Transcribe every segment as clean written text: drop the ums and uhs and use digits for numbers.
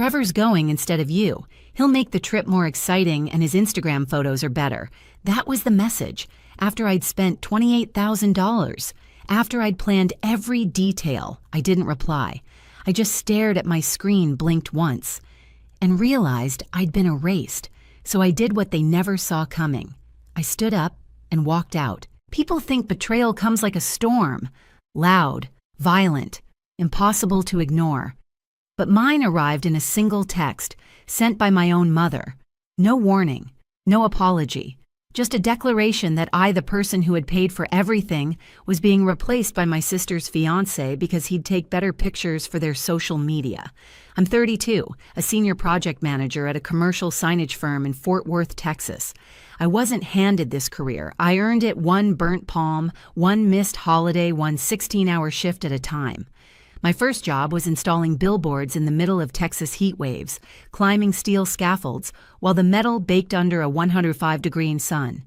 Trevor's going instead of you. He'll make the trip more exciting and his Instagram photos are better. That was the message. After I'd spent $28,000. After I'd planned every detail, I didn't reply. I just stared at my screen, blinked once, and realized I'd been erased. So I did what they never saw coming. I stood up and walked out. People think betrayal comes like a storm. Loud, violent, impossible to ignore. But mine arrived in a single text, sent by my own mother. No warning, no apology. Just a declaration that I, the person who had paid for everything, was being replaced by my sister's fiancé because he'd take better pictures for their social media. I'm 32, a senior project manager at a commercial signage firm in Fort Worth, Texas. I wasn't handed this career. I earned it one burnt palm, one missed holiday, one 16-hour shift at a time. My first job was installing billboards in the middle of Texas heat waves, climbing steel scaffolds, while the metal baked under a 105-degree sun.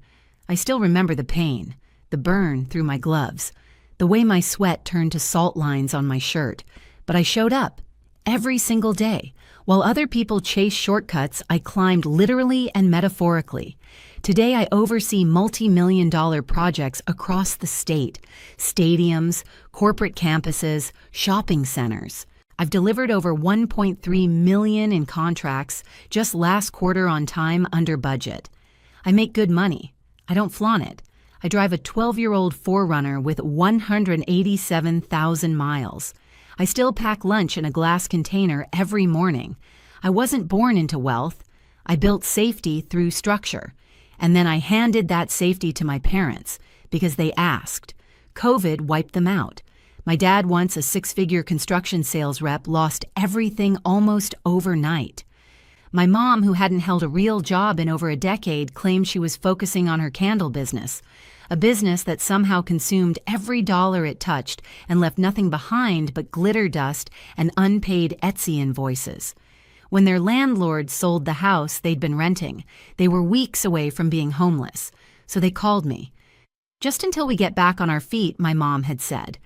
I still remember the pain, the burn through my gloves, the way my sweat turned to salt lines on my shirt. But I showed up, every single day. While other people chased shortcuts, I climbed literally and metaphorically. Today, I oversee multi-million-dollar projects across the state, stadiums, corporate campuses, shopping centers. I've delivered over $1.3 million in contracts just last quarter on time, under budget. I make good money. I don't flaunt it. I drive a 12-year-old 4Runner with 187,000 miles. I still pack lunch in a glass container every morning. I wasn't born into wealth. I built safety through structure. And then I handed that safety to my parents because they asked. COVID wiped them out. My dad, once a 6-figure construction sales rep, lost everything almost overnight. My mom, who hadn't held a real job in over a decade, claimed she was focusing on her candle business, a business that somehow consumed every dollar it touched and left nothing behind but glitter dust and unpaid Etsy invoices. When their landlord sold the house they'd been renting, they were weeks away from being homeless, so they called me. Just until we get back on our feet, my mom had said.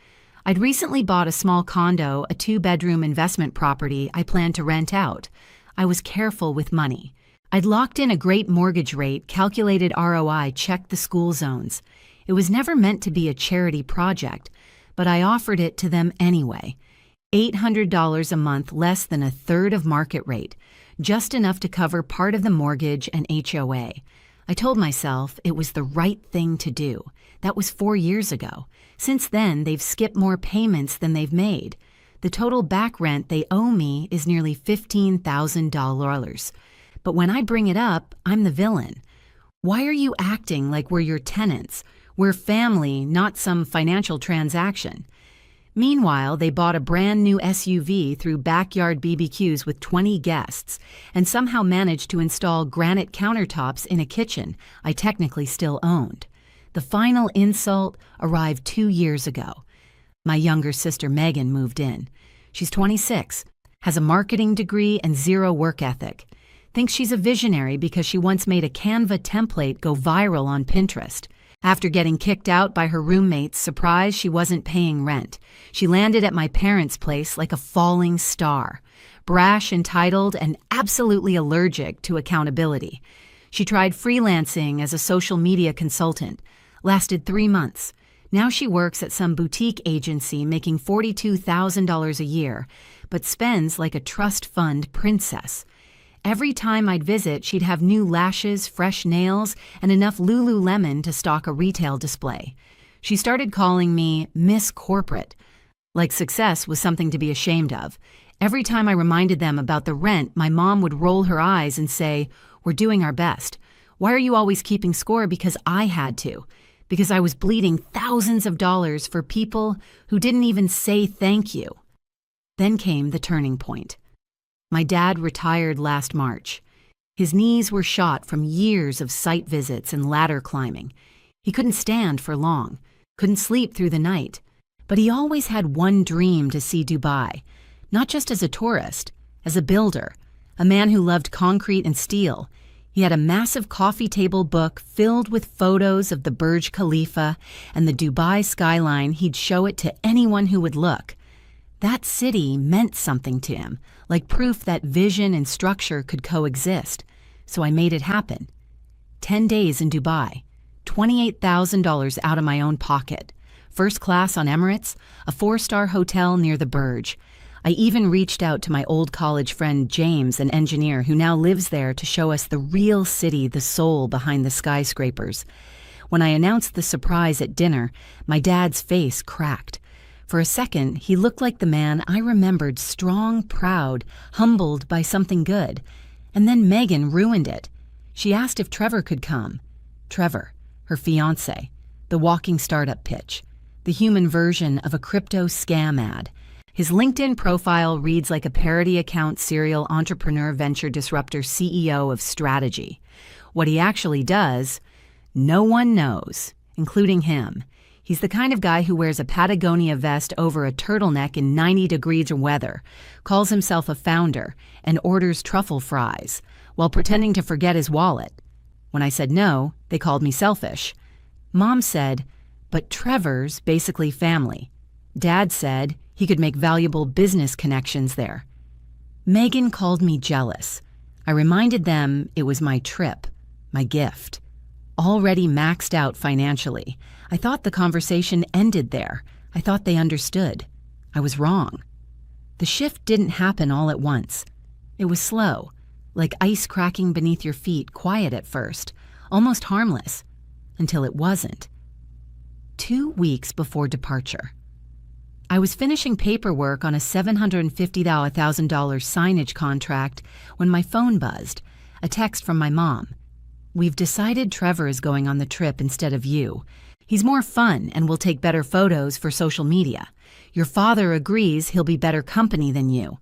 I'd recently bought a small condo, a 2-bedroom investment property I planned to rent out. I was careful with money. I'd locked in a great mortgage rate, calculated ROI, checked the school zones. It was never meant to be a charity project, but I offered it to them anyway. $800 a month, less than a third of market rate, just enough to cover part of the mortgage and HOA. I told myself it was the right thing to do. That was 4 years ago. Since then, they've skipped more payments than they've made. The total back rent they owe me is nearly $15,000. But when I bring it up, I'm the villain. Why are you acting like we're your tenants? We're family, not some financial transaction. Meanwhile, they bought a brand new SUV through backyard BBQs with 20 guests and somehow managed to install granite countertops in a kitchen I technically still owned. The final insult arrived 2 years ago. My younger sister Megan moved in. She's 26, has a marketing degree and zero work ethic. Thinks she's a visionary because she once made a Canva template go viral on Pinterest. After getting kicked out by her roommates, surprised she wasn't paying rent. She landed at my parents' place like a falling star, brash, entitled, and absolutely allergic to accountability. She tried freelancing as a social media consultant, lasted 3 months. Now she works at some boutique agency making $42,000 a year, but spends like a trust fund princess. Every time I'd visit, she'd have new lashes, fresh nails, and enough Lululemon to stock a retail display. She started calling me Miss Corporate, like success was something to be ashamed of. Every time I reminded them about the rent, my mom would roll her eyes and say, "We're doing our best. Why are you always keeping score?" Because I had to. Because I was bleeding thousands of dollars for people who didn't even say thank you. Then came the turning point. My dad retired last March. His knees were shot from years of site visits and ladder climbing. He couldn't stand for long, couldn't sleep through the night. But he always had one dream: to see Dubai, not just as a tourist, as a builder, a man who loved concrete and steel. He had a massive coffee table book filled with photos of the Burj Khalifa and the Dubai skyline. He'd show it to anyone who would look. That city meant something to him, like proof that vision and structure could coexist. So I made it happen. 10 days in Dubai, $28,000 out of my own pocket. First class on Emirates, a 4-star hotel near the Burj. I even reached out to my old college friend James, an engineer who now lives there, to show us the real city, the soul behind the skyscrapers. When I announced the surprise at dinner, my dad's face cracked. For a second, he looked like the man I remembered, strong, proud, humbled by something good. And then Megan ruined it. She asked if Trevor could come. Trevor, her fiancé, the walking startup pitch, the human version of a crypto scam ad. His LinkedIn profile reads like a parody account, serial entrepreneur, venture disruptor, CEO of strategy. What he actually does, no one knows, including him. He's the kind of guy who wears a Patagonia vest over a turtleneck in 90-degree weather, calls himself a founder, and orders truffle fries, while pretending to forget his wallet. When I said no, they called me selfish. Mom said, but Trevor's basically family. Dad said he could make valuable business connections there. Megan called me jealous. I reminded them it was my trip, my gift. Already maxed out financially. I thought the conversation ended there. I thought they understood. I was wrong. The shift didn't happen all at once. It was slow, like ice cracking beneath your feet, quiet at first, almost harmless, until it wasn't. 2 weeks before departure. I was finishing paperwork on a $750,000 signage contract when my phone buzzed, a text from my mom. We've decided Trevor is going on the trip instead of you. He's more fun and will take better photos for social media. Your father agrees he'll be better company than you.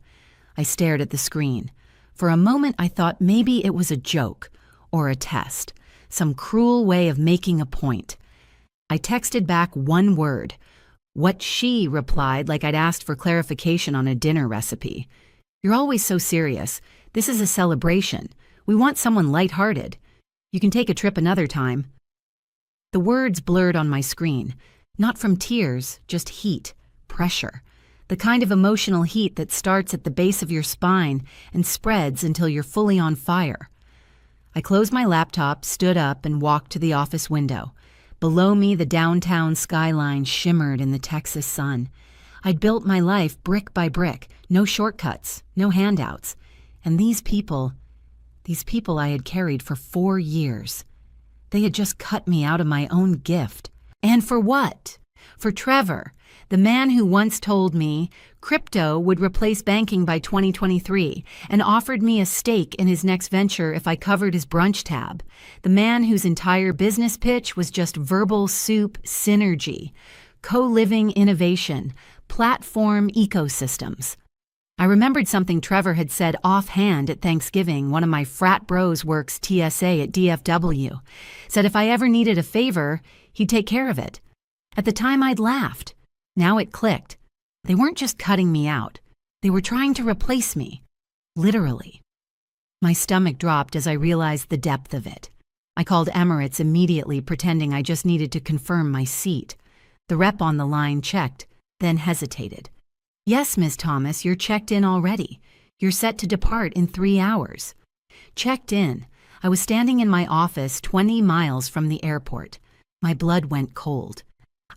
I stared at the screen. For a moment, I thought maybe it was a joke or a test, some cruel way of making a point. I texted back one word. What she replied like I'd asked for clarification on a dinner recipe. You're always so serious. This is a celebration. We want someone lighthearted. You can take a trip another time. The words blurred on my screen, not from tears, just heat, pressure, the kind of emotional heat that starts at the base of your spine and spreads until you're fully on fire. I closed my laptop, stood up, and walked to the office window. Below me, the downtown skyline shimmered in the Texas sun. I'd built my life brick by brick, no shortcuts, no handouts. And these people I had carried for 4 years. They had just cut me out of my own gift. And for what? For Trevor, the man who once told me crypto would replace banking by 2023 and offered me a stake in his next venture if I covered his brunch tab. The man whose entire business pitch was just verbal soup synergy, co-living innovation, platform ecosystems. I remembered something Trevor had said offhand at Thanksgiving. One of my frat bros works TSA at DFW. Said if I ever needed a favor, he'd take care of it. At the time, I'd laughed. Now it clicked. They weren't just cutting me out. They were trying to replace me. Literally. My stomach dropped as I realized the depth of it. I called Emirates immediately, pretending I just needed to confirm my seat. The rep on the line checked, then hesitated. Yes, Ms. Thomas, you're checked in already. You're set to depart in 3 hours. Checked in. I was standing in my office 20 miles from the airport. My blood went cold.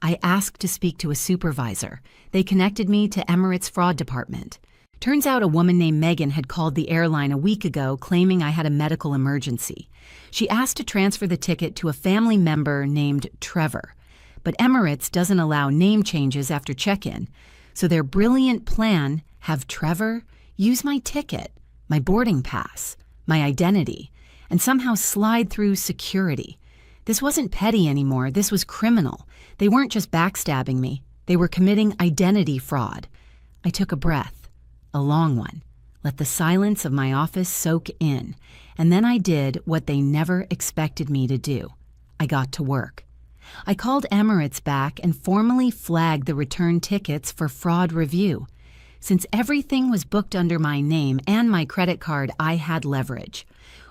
I asked to speak to a supervisor. They connected me to Emirates' fraud department. Turns out a woman named Megan had called the airline a week ago claiming I had a medical emergency. She asked to transfer the ticket to a family member named Trevor. But Emirates doesn't allow name changes after check-in. So their brilliant plan, have Trevor use my ticket, my boarding pass, my identity, and somehow slide through security. This wasn't petty anymore, this was criminal. They weren't just backstabbing me, they were committing identity fraud. I took a breath, a long one, let the silence of my office soak in, and then I did what they never expected me to do. I got to work. I called Emirates back and formally flagged the return tickets for fraud review. Since everything was booked under my name and my credit card, I had leverage.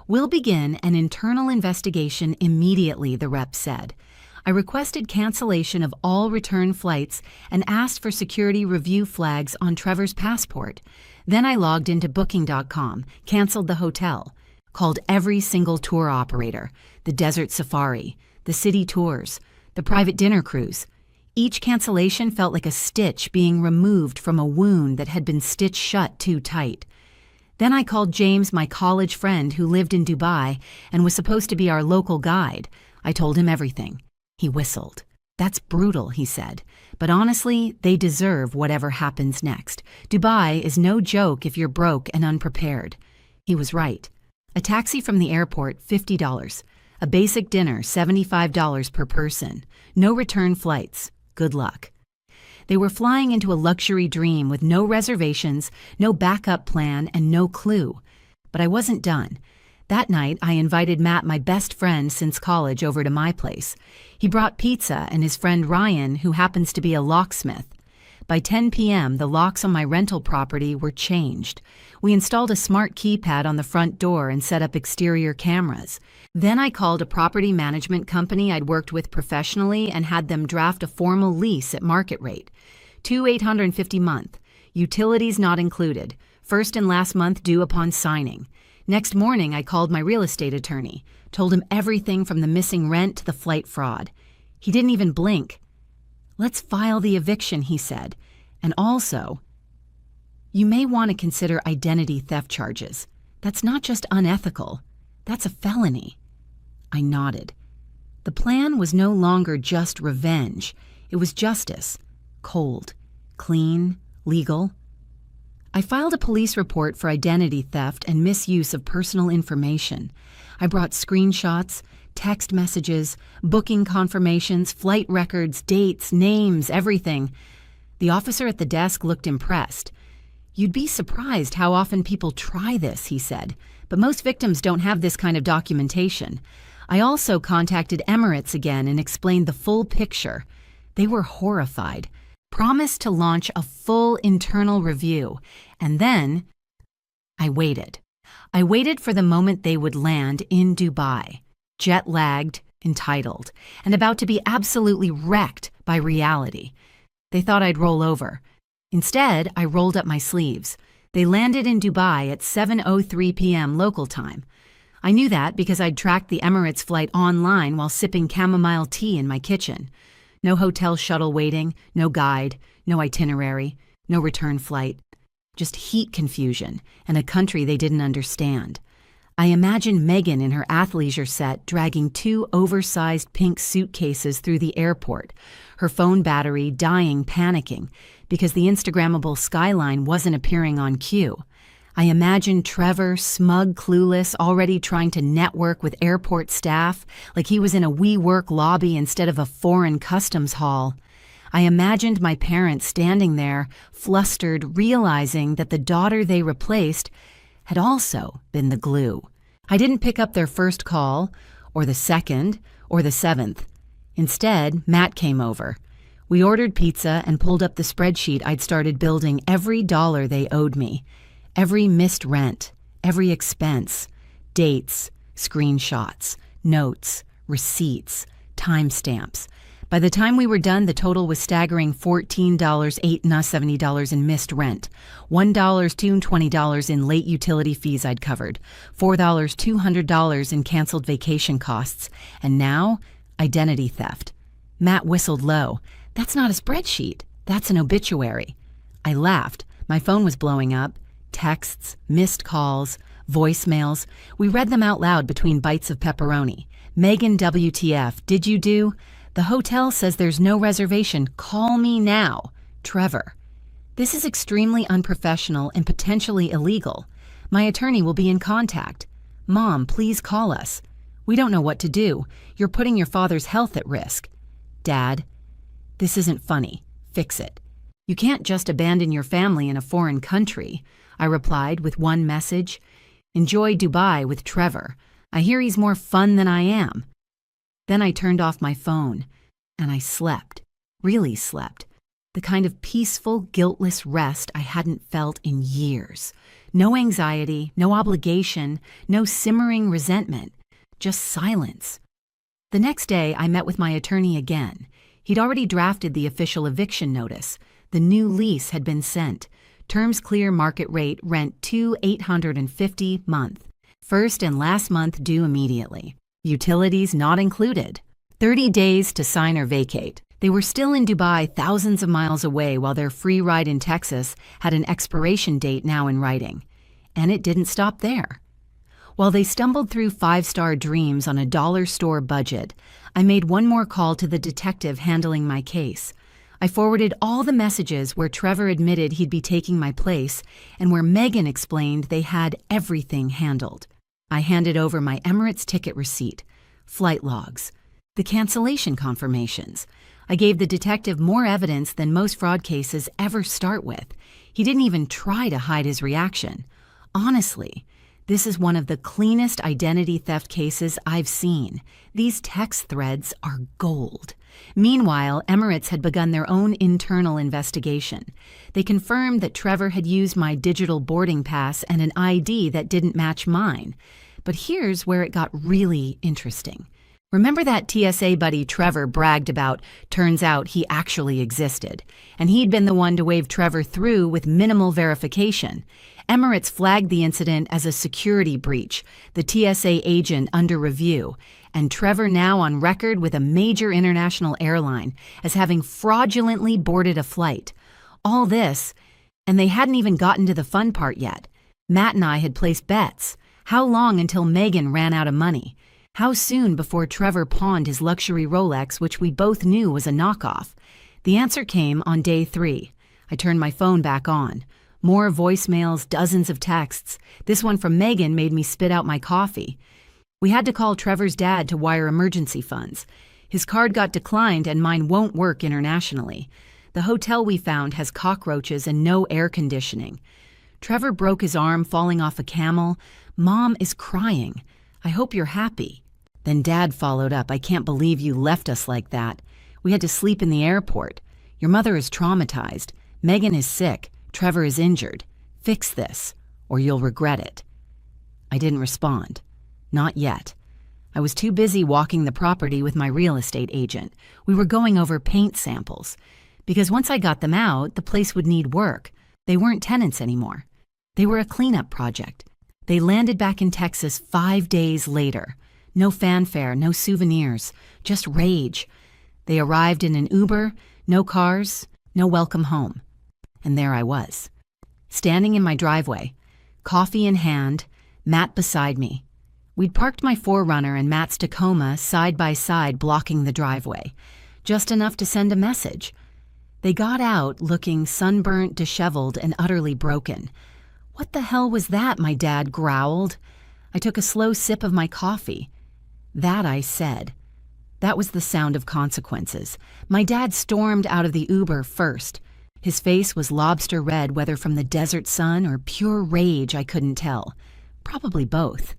We'll begin an internal investigation immediately, the rep said. I requested cancellation of all return flights and asked for security review flags on Trevor's passport. Then I logged into Booking.com, canceled the hotel, called every single tour operator, the desert safari, the city tours, the private dinner cruise. Each cancellation felt like a stitch being removed from a wound that had been stitched shut too tight. Then I called James, my college friend who lived in Dubai and was supposed to be our local guide. I told him everything. He whistled. "That's brutal," he said. "But honestly, they deserve whatever happens next. Dubai is no joke if you're broke and unprepared." He was right. A taxi from the airport, $50. A basic dinner, $75 per person. No return flights. Good luck. They were flying into a luxury dream with no reservations, no backup plan, and no clue. But I wasn't done. That night, I invited Matt, my best friend since college, over to my place. He brought pizza and his friend Ryan, who happens to be a locksmith. By 10 p.m., the locks on my rental property were changed. We installed a smart keypad on the front door and set up exterior cameras. Then I called a property management company I'd worked with professionally and had them draft a formal lease at market rate. $2,850 a month. Utilities not included. First and last month due upon signing. Next morning, I called my real estate attorney, told him everything from the missing rent to the flight fraud. He didn't even blink. "Let's file the eviction," he said. "And also, you may want to consider identity theft charges. That's not just unethical. That's a felony." I nodded. The plan was no longer just revenge. It was justice. Cold, clean, legal. I filed a police report for identity theft and misuse of personal information. I brought screenshots, text messages, booking confirmations, flight records, dates, names, everything. The officer at the desk looked impressed. "You'd be surprised how often people try this," he said, "but most victims don't have this kind of documentation." I also contacted Emirates again and explained the full picture. They were horrified. Promised to launch a full internal review, and then I waited. I waited for the moment they would land in Dubai, jet-lagged, entitled, and about to be absolutely wrecked by reality. They thought I'd roll over. Instead, I rolled up my sleeves. They landed in Dubai at 7:03 p.m. local time. I knew that because I'd tracked the Emirates flight online while sipping chamomile tea in my kitchen. No hotel shuttle waiting, no guide, no itinerary, no return flight. Just heat confusion and a country they didn't understand. I imagined Megan in her athleisure set dragging 2 oversized pink suitcases through the airport, her phone battery dying, panicking, because the Instagrammable skyline wasn't appearing on cue. I imagined Trevor, smug, clueless, already trying to network with airport staff like he was in a WeWork lobby instead of a foreign customs hall. I imagined my parents standing there, flustered, realizing that the daughter they replaced had also been the glue. I didn't pick up their first call, or the second, or the 7th. Instead, Matt came over. We ordered pizza and pulled up the spreadsheet I'd started building every dollar they owed me. Every missed rent, every expense, dates, screenshots, notes, receipts, timestamps. By the time we were done, the total was staggering $14, $8.70 in missed rent, $1, $220 in late utility fees I'd covered, $4, $200 in canceled vacation costs, and now, identity theft. Matt whistled low. "That's not a spreadsheet. That's an obituary." I laughed. My phone was blowing up. Texts, missed calls, voicemails. We read them out loud between bites of pepperoni. "Megan, WTF, did you do? The hotel says there's no reservation. Call me now. Trevor." This is extremely unprofessional and potentially illegal. My attorney will be in contact. "Mom, please call us. We don't know what to do. You're putting your father's health at risk." "Dad, this isn't funny. Fix it. You can't just abandon your family in a foreign country," I replied with one message. "Enjoy Dubai with Trevor. I hear he's more fun than I am." Then I turned off my phone, and I slept, really slept, the kind of peaceful, guiltless rest I hadn't felt in years. No anxiety, no obligation, no simmering resentment, just silence. The next day, I met with my attorney again. He'd already drafted the official eviction notice. The new lease had been sent. Terms clear, market rate, rent $2,850 month. First and last month due immediately. Utilities not included. 30 days to sign or vacate. They were still in Dubai, thousands of miles away, while their free ride in Texas had an expiration date now in writing. And it didn't stop there. While they stumbled through five-star dreams on a dollar store budget, I made one more call to the detective handling my case. I forwarded all the messages where Trevor admitted he'd be taking my place and where Megan explained they had everything handled. I handed over my Emirates ticket receipt, flight logs, the cancellation confirmations. I gave the detective more evidence than most fraud cases ever start with. He didn't even try to hide his reaction. Honestly, this is one of the cleanest identity theft cases I've seen. These text threads are gold. Meanwhile, Emirates had begun their own internal investigation. They confirmed that Trevor had used my digital boarding pass and an ID that didn't match mine. But here's where it got really interesting. Remember that TSA buddy Trevor bragged about? Turns out he actually existed, and he'd been the one to wave Trevor through with minimal verification. Emirates flagged the incident as a security breach, the TSA agent under review, and Trevor now on record with a major international airline as having fraudulently boarded a flight. All this, and they hadn't even gotten to the fun part yet. Matt and I had placed bets. How long until Megan ran out of money? How soon before Trevor pawned his luxury Rolex, which we both knew was a knockoff? The answer came on day 3. I turned my phone back on. More voicemails, dozens of texts. This one from Megan made me spit out my coffee. We had to call Trevor's dad to wire emergency funds. His card got declined and mine won't work internationally. The hotel we found has cockroaches and no air conditioning. Trevor broke his arm falling off a camel. Mom is crying. I hope you're happy. Then Dad followed up. I can't believe you left us like that. We had to sleep in the airport. Your mother is traumatized. Megan is sick. Trevor is injured. Fix this, or you'll regret it. I didn't respond. Not yet. I was too busy walking the property with my real estate agent. We were going over paint samples. Because once I got them out, the place would need work. They weren't tenants anymore. They were a cleanup project. They landed back in Texas 5 days later. No fanfare, no souvenirs, just rage. They arrived in an Uber, no cars, no welcome home. And there I was, standing in my driveway, coffee in hand, Matt beside me. We'd parked my 4Runner and Matt's Tacoma side by side blocking the driveway, just enough to send a message. They got out looking sunburnt, disheveled, and utterly broken. What the hell was that? My dad growled. I took a slow sip of my coffee. That I said. That was the sound of consequences. My dad stormed out of the Uber first. His face was lobster red, whether from the desert sun or pure rage, I couldn't tell. Probably both.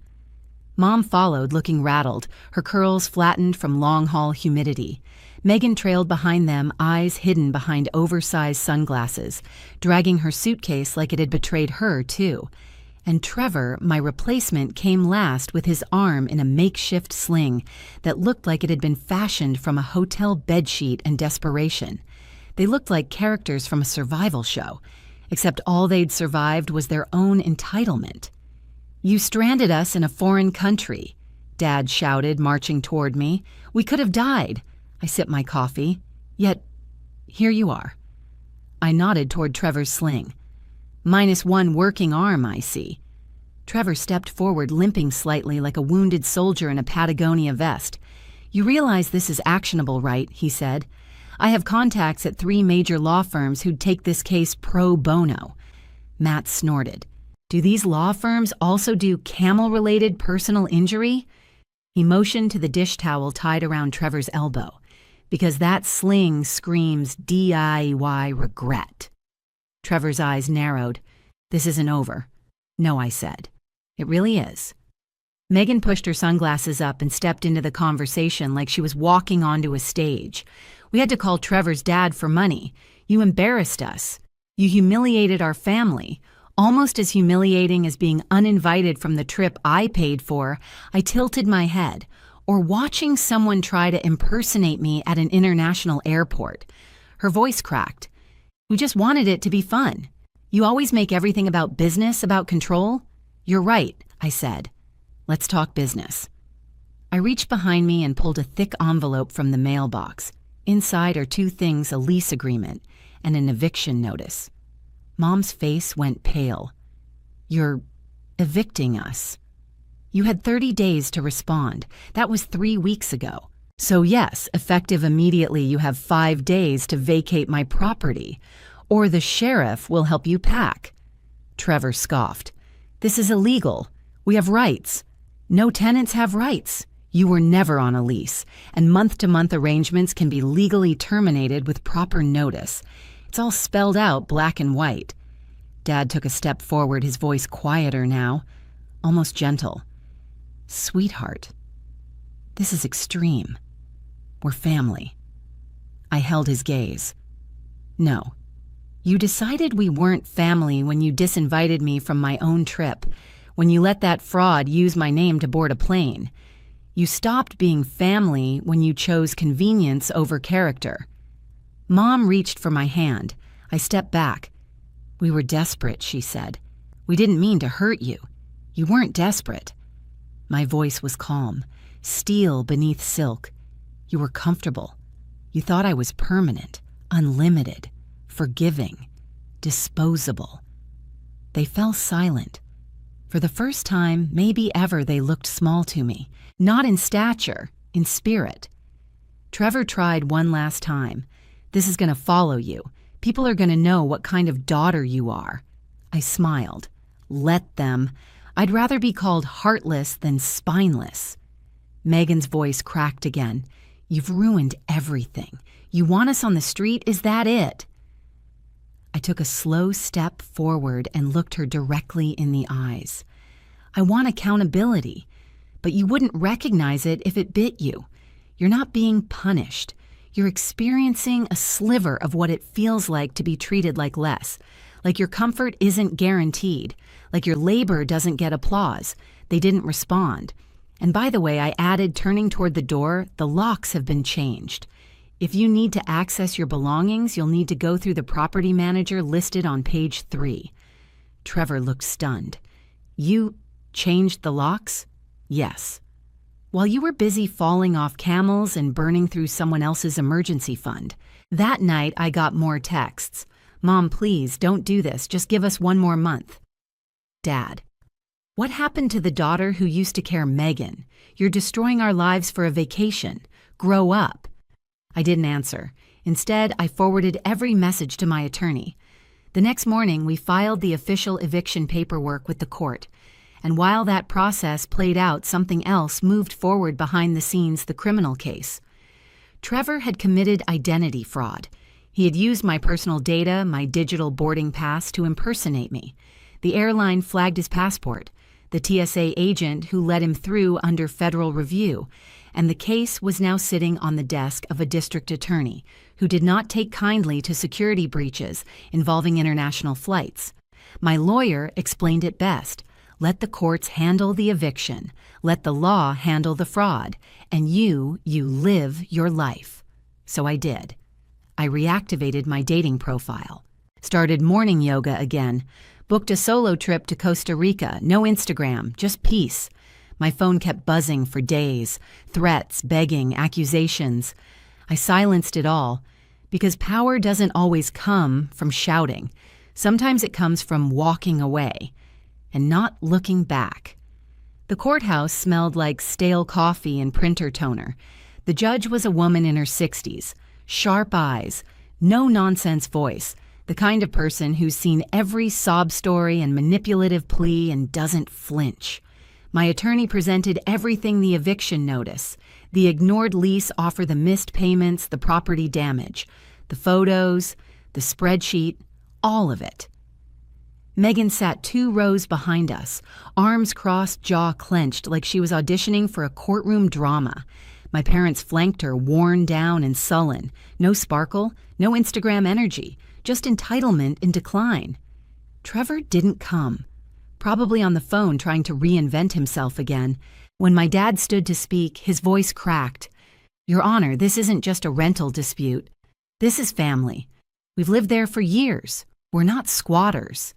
Mom followed, looking rattled, her curls flattened from long-haul humidity. Megan trailed behind them, eyes hidden behind oversized sunglasses, dragging her suitcase like it had betrayed her, too. And Trevor, my replacement, came last with his arm in a makeshift sling that looked like it had been fashioned from a hotel bedsheet and desperation. They looked like characters from a survival show, except all they'd survived was their own entitlement. "You stranded us in a foreign country," Dad shouted, marching toward me. "We could have died." I sipped my coffee. "Yet, here you are." I nodded toward Trevor's sling. "-1 working arm, I see." Trevor stepped forward, limping slightly like a wounded soldier in a Patagonia vest. "You realize this is actionable, right?" he said. "I have contacts at 3 major law firms who'd take this case pro bono." Matt snorted. "Do these law firms also do camel-related personal injury?" He motioned to the dish towel tied around Trevor's elbow. "Because that sling screams DIY regret." Trevor's eyes narrowed. "This isn't over." "No," I said. "It really is." Megan pushed her sunglasses up and stepped into the conversation like she was walking onto a stage. "We had to call Trevor's dad for money. You embarrassed us. You humiliated our family. Almost as humiliating as being uninvited from the trip I paid for." I tilted my head. or watching someone try to impersonate me at an international airport. Her voice cracked. We just wanted it to be fun. You always make everything about business, about control? You're right, I said. Let's talk business. I reached behind me and pulled a thick envelope from the mailbox. Inside are two things: a lease agreement and an eviction notice. Mom's face went pale. You're evicting us. You had 30 days to respond. That was 3 weeks ago. So yes, effective immediately, you have 5 days to vacate my property, or the sheriff will help you pack. Trevor scoffed. This is illegal. We have rights. No tenants have rights. You were never on a lease, and month-to-month arrangements can be legally terminated with proper notice. It's all spelled out black and white. Dad took a step forward, his voice quieter now, almost gentle. Sweetheart, this is extreme. We're family. I held his gaze. No. You decided we weren't family when you disinvited me from my own trip, when you let that fraud use my name to board a plane. You stopped being family when you chose convenience over character. Mom reached for my hand. I stepped back. We were desperate, she said. We didn't mean to hurt you. You weren't desperate. My voice was calm, steel beneath silk. You were comfortable. You thought I was permanent, unlimited, forgiving, disposable. They fell silent. For the first time, maybe ever, they looked small to me. Not in stature, in spirit. Trevor tried one last time. This is going to follow you. People are going to know what kind of daughter you are. I smiled. Let them. I'd rather be called heartless than spineless. Megan's voice cracked again. You've ruined everything. You want us on the street? Is that it? I took a slow step forward and looked her directly in the eyes. I want accountability, but you wouldn't recognize it if it bit you. You're not being punished. You're experiencing a sliver of what it feels like to be treated like less, like your comfort isn't guaranteed, like your labor doesn't get applause. They didn't respond. And by the way, I added, turning toward the door, the locks have been changed. If you need to access your belongings, you'll need to go through the property manager listed on page 3. Trevor looked stunned. You changed the locks? Yes. While you were busy falling off camels and burning through someone else's emergency fund. That night, I got more texts. Mom, please, don't do this. Just give us 1 more month. Dad, what happened to the daughter who used to care, Megan? You're destroying our lives for a vacation. Grow up. I didn't answer. Instead, I forwarded every message to my attorney. The next morning, we filed the official eviction paperwork with the court. And while that process played out, something else moved forward behind the scenes: the criminal case. Trevor had committed identity fraud. He had used my personal data, my digital boarding pass, to impersonate me. The airline flagged his passport. The TSA agent who let him through under federal review. And the case was now sitting on the desk of a district attorney who did not take kindly to security breaches involving international flights. My lawyer explained it best. Let the courts handle the eviction. Let the law handle the fraud. And you live your life. So I did. I reactivated my dating profile. Started morning yoga again. Booked a solo trip to Costa Rica. No Instagram, just peace. My phone kept buzzing for days. Threats, begging, accusations. I silenced it all. Because power doesn't always come from shouting. Sometimes it comes from walking away. And not looking back. The courthouse smelled like stale coffee and printer toner. The judge was a woman in her 60s, sharp eyes, no-nonsense voice, the kind of person who's seen every sob story and manipulative plea and doesn't flinch. My attorney presented everything: the eviction notice, the ignored lease offer, the missed payments, the property damage, the photos, the spreadsheet, all of it. Megan sat 2 rows behind us, arms crossed, jaw clenched, like she was auditioning for a courtroom drama. My parents flanked her, worn down and sullen. No sparkle, no Instagram energy, just entitlement in decline. Trevor didn't come. probably on the phone trying to reinvent himself again. When my dad stood to speak, his voice cracked. "Your Honor, this isn't just a rental dispute. This is family. We've lived there for years. We're not squatters."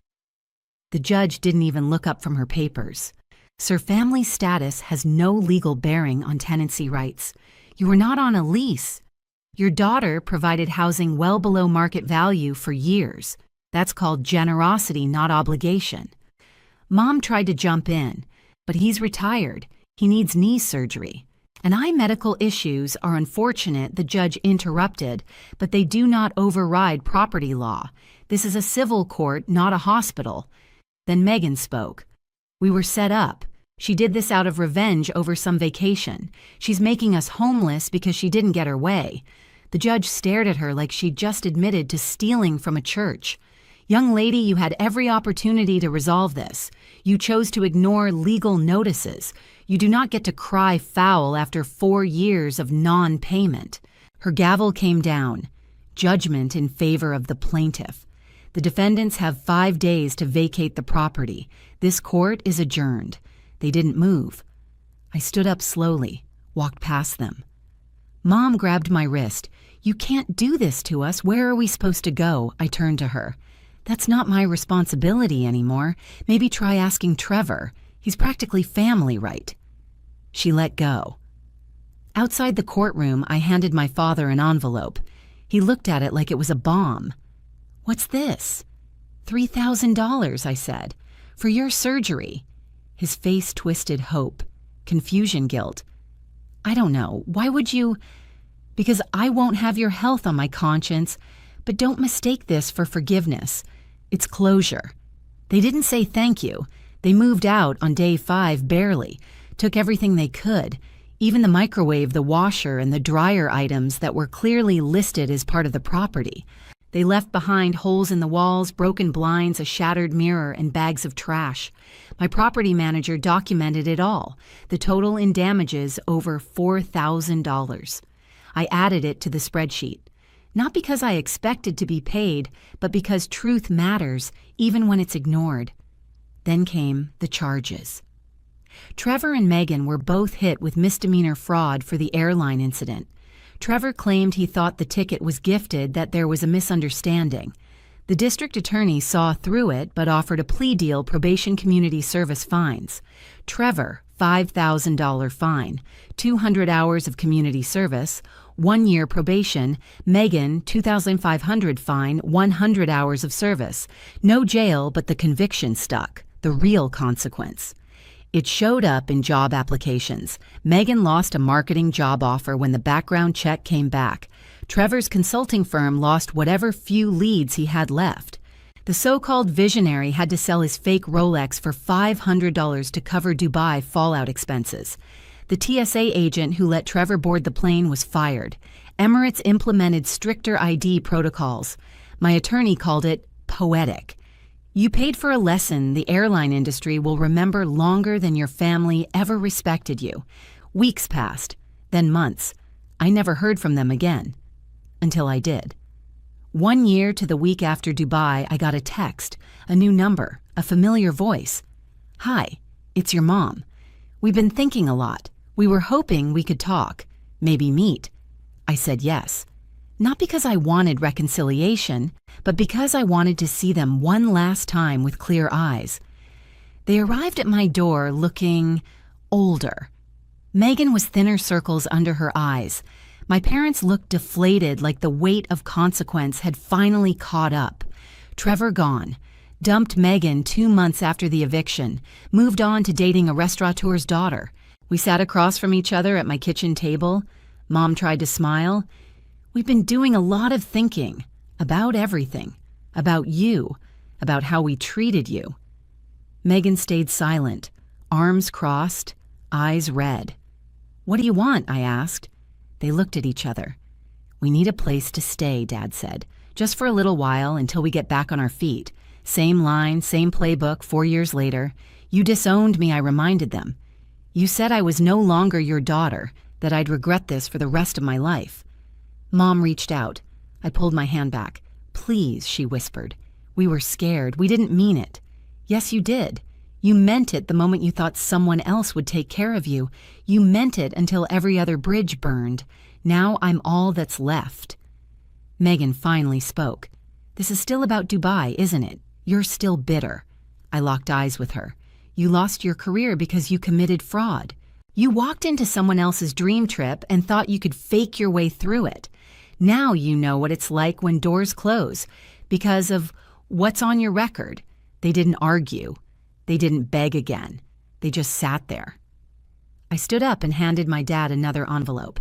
The judge didn't even look up from her papers. "Sir, family status has no legal bearing on tenancy rights. You were not on a lease. Your daughter provided housing well below market value for years. That's called generosity, not obligation." Mom tried to jump in, but he's retired. He needs knee surgery. "And medical issues are unfortunate," the judge interrupted, "but they do not override property law. This is a civil court, not a hospital." Then Megan spoke. "We were set up. She did this out of revenge over some vacation. She's making us homeless because she didn't get her way." The judge stared at her like she'd just admitted to stealing from a church. "Young lady, you had every opportunity to resolve this. You chose to ignore legal notices. You do not get to cry foul after 4 years of non-payment." Her gavel came down. Judgment in favor of the plaintiff. "The defendants have 5 days to vacate the property. This court is adjourned." They didn't move. I stood up slowly, walked past them. Mom grabbed my wrist. "You can't do this to us. Where are we supposed to go?" I turned to her. "That's not my responsibility anymore. Maybe try asking Trevor. He's practically family, right?" She let go. Outside the courtroom, I handed my father an envelope. He looked at it like it was a bomb. "What's this?" $3,000, I said. "For your surgery." His face twisted hope, confusion, guilt. "I don't know. Why would you?" "Because I won't have your health on my conscience. But don't mistake this for forgiveness. It's closure." They didn't say thank you. They moved out on day 5 barely, took everything they could, even the microwave, the washer, and the dryer items that were clearly listed as part of the property. They left behind holes in the walls, broken blinds, a shattered mirror, and bags of trash. My property manager documented it all, the total in damages over $4,000. I added it to the spreadsheet. Not because I expected to be paid, but because truth matters, even when it's ignored. Then came the charges. Trevor and Megan were both hit with misdemeanor fraud for the airline incident. Trevor claimed he thought the ticket was gifted, that there was a misunderstanding. The district attorney saw through it but offered a plea deal, probation community service fines. Trevor, $5,000 fine, 200 hours of community service, 1 year probation. Megan, $2,500 fine, 100 hours of service. No jail, but the conviction stuck, the real consequence. It showed up in job applications. Megan lost a marketing job offer when the background check came back. Trevor's consulting firm lost whatever few leads he had left. The so-called visionary had to sell his fake Rolex for $500 to cover Dubai fallout expenses. The TSA agent who let Trevor board the plane was fired. Emirates implemented stricter ID protocols. My attorney called it poetic. You paid for a lesson the airline industry will remember longer than your family ever respected you. Weeks passed, then months. I never heard from them again. Until I did. 1 year to the week after Dubai, I got a text, a new number, a familiar voice. "Hi, it's your mom. We've been thinking a lot. We were hoping we could talk, maybe meet." I said yes. Not because I wanted reconciliation, but because I wanted to see them one last time with clear eyes. They arrived at my door looking older. Megan was thinner circles under her eyes. My parents looked deflated, like the weight of consequence had finally caught up. Trevor gone. Dumped Megan 2 months after the eviction. Moved on to dating a restaurateur's daughter. We sat across from each other at my kitchen table. Mom tried to smile. "We've been doing a lot of thinking. About everything. About you. About how we treated you." Megan stayed silent, arms crossed, eyes red. "What do you want?" I asked. They looked at each other. "We need a place to stay," Dad said. "Just for a little while until we get back on our feet." Same line, same playbook 4 years later. "You disowned me," I reminded them. "You said I was no longer your daughter, that I'd regret this for the rest of my life." Mom reached out. I pulled my hand back. "Please," she whispered. "We were scared. We didn't mean it." "Yes, you did. You meant it the moment you thought someone else would take care of you. You meant it until every other bridge burned. Now I'm all that's left." Megan finally spoke. "This is still about Dubai, isn't it? You're still bitter." I locked eyes with her. "You lost your career because you committed fraud. You walked into someone else's dream trip and thought you could fake your way through it. Now you know what it's like when doors close because of what's on your record." They didn't argue. They didn't beg again. They just sat there. I stood up and handed my dad another envelope.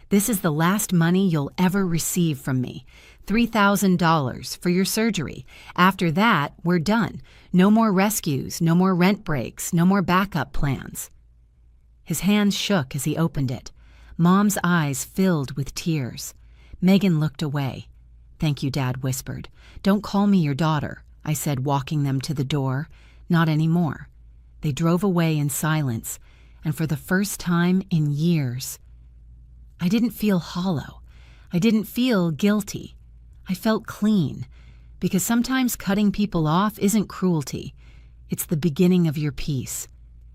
"This is the last money you'll ever receive from me. $3,000 for your surgery. After that, we're done. No more rescues, no more rent breaks, no more backup plans." His hands shook as he opened it. Mom's eyes filled with tears. Megan looked away. "Thank you," Dad whispered. "Don't call me your daughter," I said, walking them to the door. "Not anymore." They drove away in silence, and for the first time in years, I didn't feel hollow. I didn't feel guilty. I felt clean, because sometimes cutting people off isn't cruelty. It's the beginning of your peace.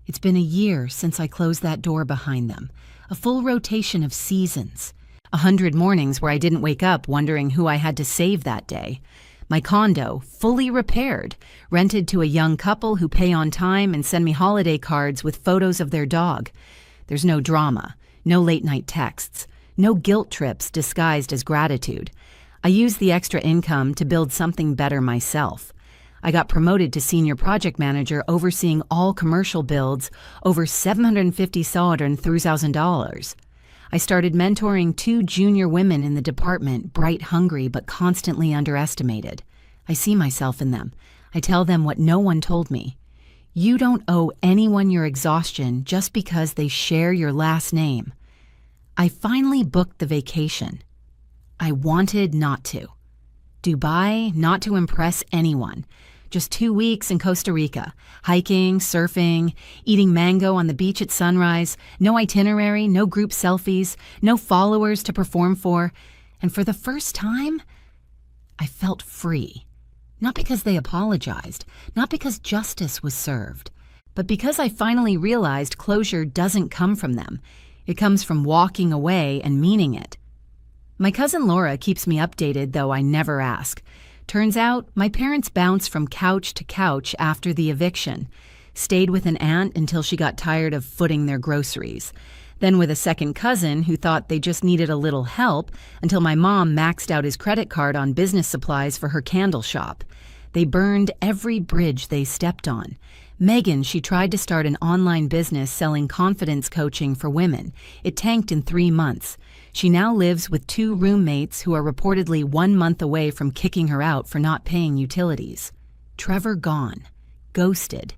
It's been a year since I closed that door behind them, a full rotation of seasons, 100 mornings where I didn't wake up wondering who I had to save that day. My condo, fully repaired, rented to a young couple who pay on time and send me holiday cards with photos of their dog. There's no drama, no late-night texts, no guilt trips disguised as gratitude. I used the extra income to build something better myself. I got promoted to senior project manager, overseeing all commercial builds, over $750,000. I started mentoring 2 junior women in the department, bright, hungry, but constantly underestimated. I see myself in them. I tell them what no one told me. You don't owe anyone your exhaustion just because they share your last name. I finally booked the vacation. I wanted not to. Dubai, not to impress anyone. Just 2 weeks in Costa Rica, hiking, surfing, eating mango on the beach at sunrise, no itinerary, no group selfies, no followers to perform for. And for the first time, I felt free. Not because they apologized, not because justice was served, but because I finally realized closure doesn't come from them. It comes from walking away and meaning it. My cousin Laura keeps me updated, though I never ask. Turns out, my parents bounced from couch to couch after the eviction, stayed with an aunt until she got tired of footing their groceries, then with a second cousin who thought they just needed a little help until my mom maxed out his credit card on business supplies for her candle shop. They burned every bridge they stepped on. Megan, she tried to start an online business selling confidence coaching for women. It tanked in 3 months. She now lives with 2 roommates who are reportedly 1 month away from kicking her out for not paying utilities. Trevor gone. Ghosted.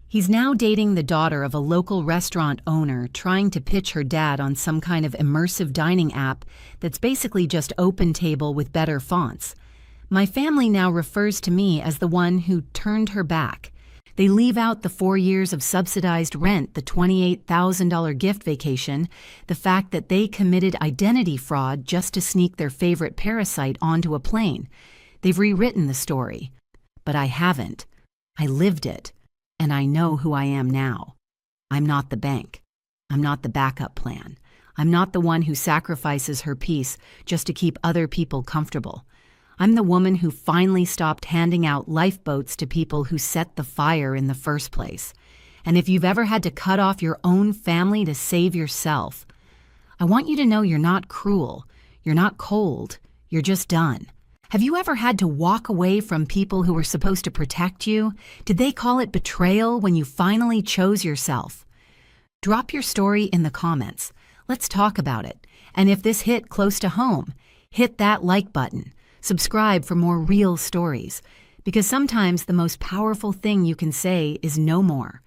He's now dating the daughter of a local restaurant owner, trying to pitch her dad on some kind of immersive dining app that's basically just OpenTable with better fonts. My family now refers to me as the one who turned her back. They leave out the 4 years of subsidized rent, the $28,000 gift vacation, the fact that they committed identity fraud just to sneak their favorite parasite onto a plane. They've rewritten the story. But I haven't. I lived it. And I know who I am now. I'm not the bank. I'm not the backup plan. I'm not the one who sacrifices her peace just to keep other people comfortable. I'm the woman who finally stopped handing out lifeboats to people who set the fire in the first place. And if you've ever had to cut off your own family to save yourself, I want you to know you're not cruel, you're not cold, you're just done. Have you ever had to walk away from people who were supposed to protect you? Did they call it betrayal when you finally chose yourself? Drop your story in the comments. Let's talk about it. And if this hit close to home, hit that like button. Subscribe for more real stories, because sometimes the most powerful thing you can say is no more.